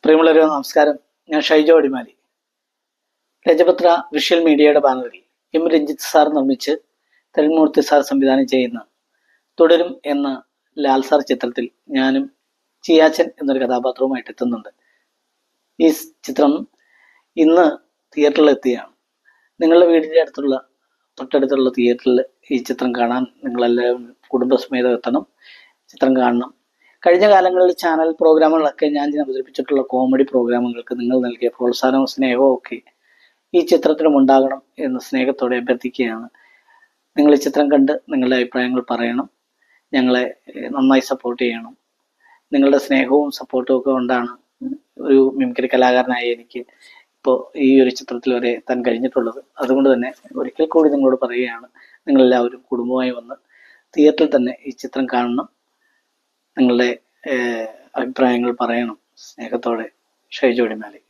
പ്രിയമുള്ളവരെ നമസ്കാരം. ഞാൻ ഷൈജോ അടിമാലി. രജപത്ര വിഷ്വൽ മീഡിയയുടെ ബാനറിൽ എം രഞ്ജിത്ത് സാർ നിർമ്മിച്ച് തരുൺമൂർത്തി സാർ സംവിധാനം ചെയ്യുന്ന തുടരും എന്ന ലാൽ സാർ ചിത്രത്തിൽ ഞാനും ചിയാച്ചൻ എന്നൊരു കഥാപാത്രവുമായിട്ട് എത്തുന്നുണ്ട്. ഈ ചിത്രം ഇന്ന് തിയേറ്ററിൽ എത്തിയാണ്. നിങ്ങളുടെ വീടിൻ്റെ തൊട്ടടുത്തുള്ള തിയേറ്ററിൽ ഈ ചിത്രം കാണാൻ നിങ്ങളെല്ലാവരും കുടുംബസമേതം എത്തണം, ചിത്രം കാണണം. കഴിഞ്ഞ കാലങ്ങളിൽ ചാനൽ പ്രോഗ്രാമുകളൊക്കെ ഞാൻ അവതരിപ്പിച്ചിട്ടുള്ള കോമഡി പ്രോഗ്രാമുകൾക്ക് നിങ്ങൾ നൽകിയ പ്രോത്സാഹനവും സ്നേഹവും ഒക്കെ ഈ ചിത്രത്തിനും ഉണ്ടാകണം എന്ന് സ്നേഹത്തോടെ അഭ്യർത്ഥിക്കുകയാണ്. നിങ്ങൾ ഈ ചിത്രം കണ്ട് നിങ്ങളുടെ അഭിപ്രായങ്ങൾ പറയണം, ഞങ്ങളെ നന്നായി സപ്പോർട്ട് ചെയ്യണം. നിങ്ങളുടെ സ്നേഹവും സപ്പോർട്ടും ഒക്കെ കൊണ്ടാണ് ഒരു മിമിക്രി കലാകാരനായ എനിക്ക് ഇപ്പോൾ ഈ ഒരു ചിത്രത്തിൽ വരെ എത്താൻ കഴിഞ്ഞിട്ടുള്ളത്. അതുകൊണ്ട് തന്നെ ഒരിക്കൽ കൂടി നിങ്ങളോട് പറയുകയാണ്, നിങ്ങളെല്ലാവരും കുടുംബമായി വന്ന് തിയേറ്ററിൽ തന്നെ ഈ ചിത്രം കാണണം, നിങ്ങളുടെ അഭിപ്രായങ്ങൾ പറയണം. സ്നേഹത്തോടെ ഷൈജോ അടിമാലി.